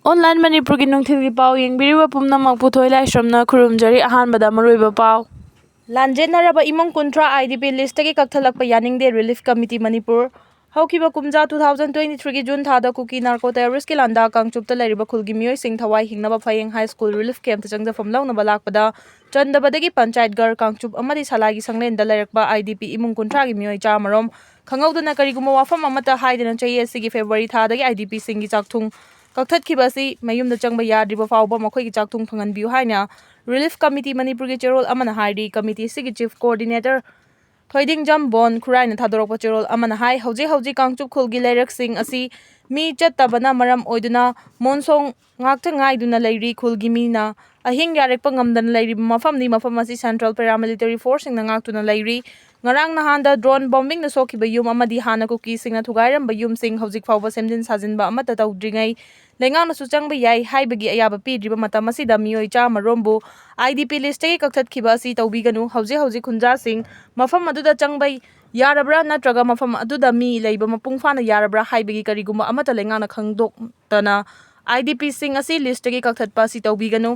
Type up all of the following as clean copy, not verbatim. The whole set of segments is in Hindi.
ऑनलाइन मणिपुर की नुंथिल पाव येंबिरिबा पुमनमक पुथोय लाइश्रमना खुरुमजरी अहानबदा मरुइबा पाव लांजेनरबा इमुंग कुंट्रा आईडीपी लिस्ट की कक्थलकपा यानिंगदे रिलीफ कमिटी मणिपुर हौकिबा कुमजा 2023 की जून थादा कुकी नार्को टेररिस्ट की लांदा कांगचुपता लैरिबा खुलगी मियोय सिंह थवाई हिंगनबा फयेंग हाई स्कूल रिलीफ कैंप चंगदफम लौनबा लाकपदा चंदबदगी पंचायत गर कांगचुप अमदी सलागी संगलेंदा लैरकबा आईडीपी इमुंग कुंट्रा की मियोय चामरोम खंगौदना करिगुमा वाफम अमता हाइदना चाहिए सिगी फेब्रुवारी थादगी आईडीपी सिंगी चाकथुंग कक्थꯠखिबसी मयुमदा चंगबा याद्रिबा फावबा मखोयगी चाकथुंग फंगनबियु हाइना रिलीफ कमिटी मणिपुर की चेरोल अमना हाइरी कमिटी सिगी चीफ कोऑर्डिनेटर थोइदिंगजम बोन खुराइना थादोरकपा चेरोल अमना हाइ हौजी कांगचुप खुलगी लैरकसिंग असि मी चत्तबना मरम ओइदुना मोनसोंग ngakta ngaiduna leiri khulgi mina ahing yarekpa ngamdana leiri mafamni mafam asi central paramilitary force singna ngaktuna leiri ngarang nahanda drone bombing na sokiba yum amadi hana Kukising na thugairam ba yum sing hojik fawba semdin sajinba amata tawdringai lengang na suchangba yai haibagi ayaba pidriba matam asida miyoi chamarombu IDP list gi kakthakhiba asi tawbiganu hojik khunja sing mafam aduda changbai yarabra natraga mafam aduda mi leiba mapungfana yarabra haibagi kariguma amata lengang na khangdoktana IDP Singh असी लिस्ट की कक्थत्पा असि तौबीगनु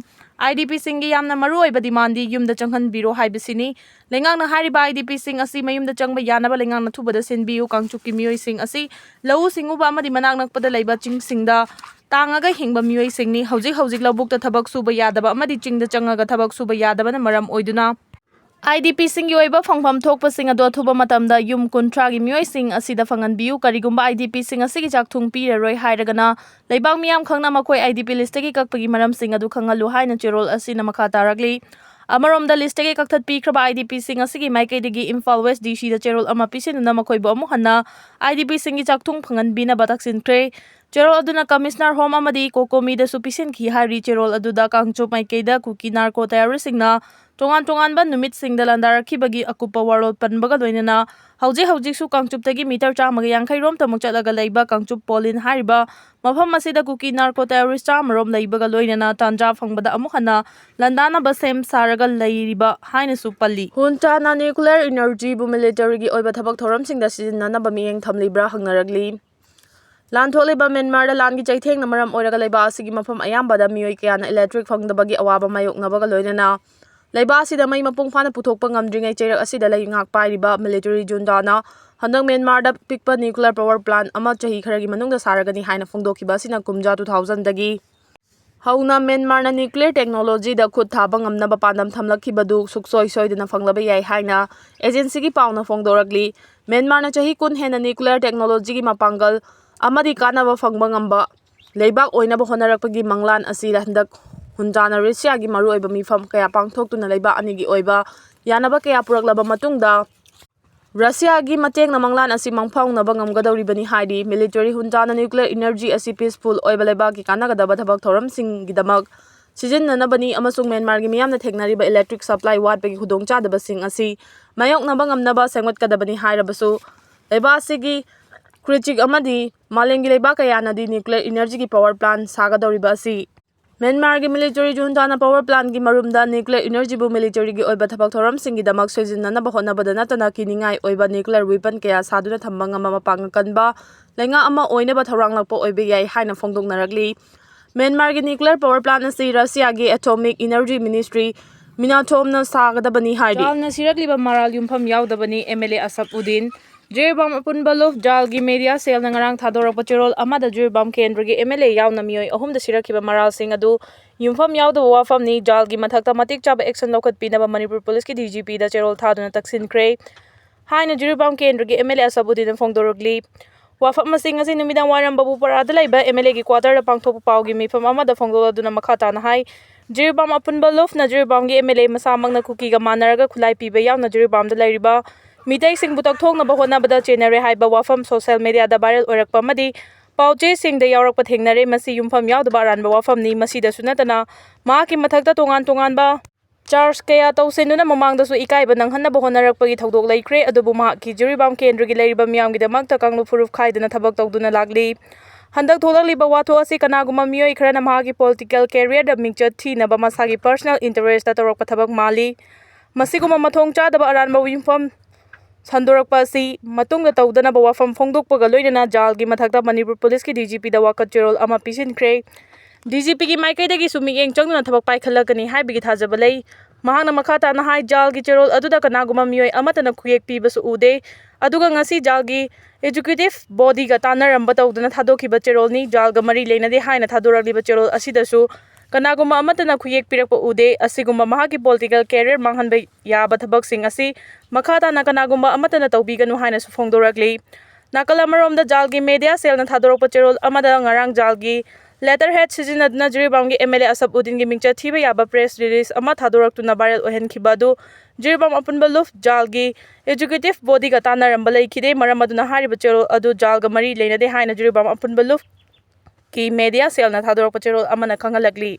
IDP सिंह की यामना मरुओइबा डिमांडी युमदा चंगहनबिरो हाइबसिनी लेंगांगना हारिबा IDP सिंह असी मयुमदा चंगबा यानबा लेंगांगना थुबदा सिनबियु कांगचुकी मियोय सिंह असी लौ सिंगुबा अमदि मनाक नकपदा लैबा चिंग सिंगदा तांगागा हिंगबा मियोय सिंगनी हौजिक लौबुकता थबक सुबा यादबा अमदि चिंगदा चंगागा थबक सुबा यादबना मरम ओइदुना IDP सिंह योइबा फंगफम थोकपा सिंह अदो थुबा मतमदा युम कुंट्रागी मियोय सिंह असिदा फंगनबियु करिगुम्बा IDP सिंह असिगी चाकथुंग पीररोय हाइरगना लेबांग मियाम खंगना मखोय IDP लिस्ट की कक्पगी मरम सिंह अदु खंगलु हाइना चेरोल असिना मखा तारगली अमरोमदा लिस्ट की कक्थत पीख्रबा IDP सिंह असिगी माइकेदगी इम्फाल वेस्ट DC दा चेरोल अमा पिसिनुना मखोयबो अमु हन्ना IDP सिंह की चाकथुंग फंगनबिना बतकसिनख्रे चेरोल अदुना कमिश्नर होम अमदी कोकोमीदा सुपिसिन की हारी चेरोल अदुदा कांगचुप माइकेदा कुकी नार्को टेररिस्ट सिंगना तोंगान नुमित सिंगदा लांदारखिबगी अकुपा वारोल पनबगा लोइनना हौजिक कांगचुपतगी मीटर 150 रोम तमुक चलगा लैबा कांगचुप पोलिन हारिबा मफम असिदा कुकी नार्को टेररिस्ट 100 रोम लैबगा लोइनना तांजा फंगबदा अमुक हन्ना लंदाना बसेम सारगा लैरिबा हाइनसु पल्ली हुंटाना न्यूक्लियर एनर्जी बु मिलिटरीगी ओइबा थबक थोरमसिंगदा सिजिन्ननाबा मियेंग थमलिब्रा हंगनरगली लांथोलेबा म्यांमारदा लांगी चैथेंगना मरम ओइरगा लैबा असिगी मफम अयाम्बदा मियोय कयाना इलेक्ट्रिक फंगदबगी अवाबा मायोकनबगा लोइनना लैबासिदा मई मपुंग फाना पुथोकपा ngamdringai चेरक असिदा लैंगाक पाइरिबा मिलिटरी जुंडाना हंदक म्यांमारदा पिकपा न्यूक्लियर पावर प्लांट अमा चही खरगी मनुंगदा सारगनी हाइना फोंदोखिबा सिना कुमजा 2000 दगी हौना म्यांमारना न्यूक्लियर टेक्नोलॉजी दा खुद थाबा ngamnaba पांदम थमलखिबदु सुक्सोय सोयदना फंगलबा याय हाइना एजेंसी की पावना फोंदोरगली म्यांमारना चही कुन हेना न्यूक्लियर टेक्नोलॉजी की मापांगल अमदी कानाबा फंगबा ngamba लेबाक ओइनाबा होनरकपगी मंगलान असि हंदक हुंजाना रशियागी मरुओइबा मिफम कया पांगथोक्तुना लैबा अनिगी ओइबा यानबा कया पुरकलबा मतुंगदा रशियागी मतेंगना मंगलान असि मंगफाउनबा ngamgadawribani हाइडी मिलिटरी हुंजाना न्यूक्लियर एनर्जी असि पीसफुल ओइबा लैबाकी कानागदबा थबक थोरमसिंगगिदमक सिजिन्ननबनी अमसुंग म्यांमारगी मियामना थेगनरिबा इलेक्ट्रिक सप्लाई वाटबगी खुदोंचादबसिंग असि मायोकनबा ngamnaba सेंगमतकदबनी हाइरबसु लैबासिगी क्रिचिक अमदी मालेंगी लैबा कयानादी न्यूक्लियर एनर्जी की पावर प्लांट सागदौरिबा असि म्यांमार की मिलिटरी जुंटाना पावर प्लांट की मरुमदा न्यूक्लियर एनर्जी बु मिलिटरी की ओइबा थबक थोरमसिंगगिदमक सोजिन्ननबा होनबदा नतना किनिंगाई ओइबा न्यूक्लियर वेपन कया सादुना थम्बा ngama mapangkanba lenga ama oinaba thoranglakpa oibe yai haina फोंदोंनरगली म्यांमार की न्यूक्लियर पावर प्लांट असि रशिया की एटॉमिक एनर्जी मिनिस्ट्री मिनाथोमना सागदबनी हाइडी जालना सिरकलिबा मराल युमफम यावदबनी MLA असफउद्दीन जिरबाम अपुनबलोफ जालगी मीडिया सेल नंगरांग थादोरकपा चेरोल अमादा जिरबाम केंद्रगी MLA यावना मियोय अहुमदा सिरखिबा मरालसिंग अदु युमफम यावदबा वाफमनी जालगी मथक्ता मतिक चाबा एक्शन लौखतपिनबा मणिपुर पुलिस की DGP दा चेरोल थादुना तक्सिनख्रे हाइना जिरबाम केंद्रगी MLA असफउद्दीन फोंदोरगली वाफम मसिंग असि नुमिदां वायरम बाबू परादा लैबा MLA की क्वार्टर पांगथोप पावगी मिफम अमादा फोंदोलदुना मखाताना हाइ जिरबाम अपुनबलोफ ना जिरबाम की MLA मसामंगना कुकीगा मानरगा खुलाई पीबा यावना जिरबाम दा लैरिबा मितै सिंबु तकथोंगनबा होनबदा चेनरे हाइबा वाफम सोशल मीडिया दा वायरल ओरकपा मदी पाउचे सिंगदा यावरकपा थेंगनरे मसी युमफम यावदबा अरानबा वाफमनी मसीदसु नतना माकी मथक्ता तोंगानबा चार्ज कया तौसेनुना ममांगदसु इकाइबा नंगहनबा होनरकपगी थौदोक लैख्रे अदुबु माकी जिरिबाम केंद्रगी लैरिबा मियामगिदमक्ता कांगलु फुरुफ खाइदना थबक तौदुना लागली हंदक थोलकलिबा वाथो असि कनागुमा मियोय खरना मागी पॉलिटिकल कैरियर दा मिंगचत थीनबा मसागी पर्सनल इंटरेस्ट दा तौरकपा थबक माली मसिगुमा मथोंग चादबा अरानबा युमफम संदोरकपा असि मतुंगदा तौदनबा वाफम फोंदोकपगा लोइनना जालगी मथक्ता मणिपुर पुलिस की DGP दा वाकत चेरोल अमा पिसिनख्रे DGPꯒꯤ ꯃꯥꯏꯀꯩꯗꯒꯤꯁꯨ ꯃꯤꯠꯌꯦꯡ ꯆꯪꯗꯨꯅ ꯊꯕꯛ ꯄꯥꯏꯈꯠꯂꯛꯀꯅꯤ ꯍꯥꯏꯕꯒꯤ ꯊꯥꯖꯕ ꯂꯩ꯫ ꯃꯍꯥꯛꯅ ꯃꯈꯥ ꯇꯥꯅ ꯍꯥꯏ ꯖꯥꯜꯒꯤ ꯆꯦꯔꯣꯜ ꯑꯗꯨꯗ ꯀꯅꯥꯒꯨꯝꯕ ꯃꯤꯑꯣꯏ ꯑꯃꯠꯇꯅ ꯈꯨꯌꯦꯛ ꯄꯤꯕꯁꯨ ꯎꯗꯦ꯫ ꯑꯗꯨꯒ ꯉꯁꯤ ꯖꯥꯜꯒꯤ ꯑꯦꯛꯖꯤꯀ꯭ꯌꯨꯇꯤꯕ ꯕꯣꯗꯤꯒ ꯇꯥꯟꯅꯔꯝꯕ ꯇꯧꯗꯨꯅ ꯊꯥꯗꯣꯛꯈꯤꯕ ꯆꯦꯔꯣꯜꯅꯤ꯫ ꯖꯥꯜꯒ ꯃꯔꯤ ꯂꯩꯅꯗꯦ ꯍꯥꯏꯅ ꯊꯥꯗꯣꯔꯛꯂꯤꯕ ꯆꯦꯔꯣꯜ ꯑꯁꯤꯗꯁꯨ ꯀꯅꯥꯒꯨꯝꯕ ꯑꯃꯠꯇꯅ ꯈꯨꯌꯦꯛ ꯄꯤꯔꯛꯄ ꯎꯗꯦ꯫ ꯑꯁꯤꯒꯨꯝꯕ ꯃꯍꯥꯛꯀꯤ ꯄꯣꯂꯤꯇꯤꯀꯦꯜ ꯀꯦꯔꯤꯌꯔ ꯃꯥꯡꯍꯟꯕ ꯌꯥꯕ ꯊꯕꯛꯁꯤꯡ ꯑꯁꯤ ꯃꯈꯥ ꯇꯥꯅ ꯀꯅꯥꯒꯨꯝꯕ ꯑꯃꯠꯇꯅ ꯇꯧꯕꯤꯒꯅꯨ ꯍꯥꯏꯅꯁꯨ ꯐꯣꯡꯗꯣꯔꯛꯂꯤ꯫ ꯅꯥꯀꯜ ꯑꯃꯔꯣꯝꯗ ꯖꯥꯜꯒꯤ ꯃꯦꯗꯤꯌꯥ ꯁꯦꯜꯅ ꯊꯥꯗꯣꯔꯛꯄ ꯆꯦꯔꯣꯜ ꯑꯃꯗ ꯉꯔꯥꯡ ꯖꯥꯜꯒꯤ ꯂꯦꯇꯔꯍꯦꯗ ꯁꯤꯖꯤꯟꯅꯗꯨꯅ ꯖꯤꯔꯤꯕꯥꯝꯒꯤ MLA ꯑꯁꯞꯎꯗꯤꯟꯒꯤ ꯃꯤꯡꯆꯠ ꯊꯤꯕ ꯌꯥꯕ ꯄ꯭ꯔꯦꯁ ꯔꯤꯂꯤꯖ ꯑꯃ ꯊꯥꯗꯣꯔꯛꯇꯨꯅ ꯚꯥꯏꯔꯦꯜ ꯑꯣꯏꯍꯟꯈꯤꯕ ꯑꯗꯨ ꯖꯤꯔꯤꯕꯥꯝ ꯑꯄꯨꯟꯕ ꯂꯨꯞ ꯖꯥꯜꯒꯤ ꯑꯦꯛꯖꯤꯀ꯭ꯌꯨꯇꯤꯕ ꯕꯣꯗꯤꯒ ꯇꯥꯟꯅꯔꯝꯕ ꯂꯩꯈꯤꯗꯦ꯫ ꯃꯔꯝ ꯑꯗꯨꯅ ꯍꯥꯏꯔꯤꯕ ꯆꯦꯔꯣꯜ ꯑꯗꯨ ꯖꯥꯜꯒ ꯃꯔꯤ ꯂꯩꯅꯗꯦ ꯍꯥꯏꯅ ꯖꯤꯔꯤꯕꯥꯝ ꯑꯄꯨꯟꯕ ꯂꯨꯞꯀꯤ ꯃꯦꯗꯤꯌꯥ ꯁꯦꯜꯅ ꯊꯥꯗꯣꯔꯛꯄ ꯆꯦꯔꯣꯜ ꯑꯃꯅ ꯈꯪꯍꯜꯂꯛꯂꯤ꯫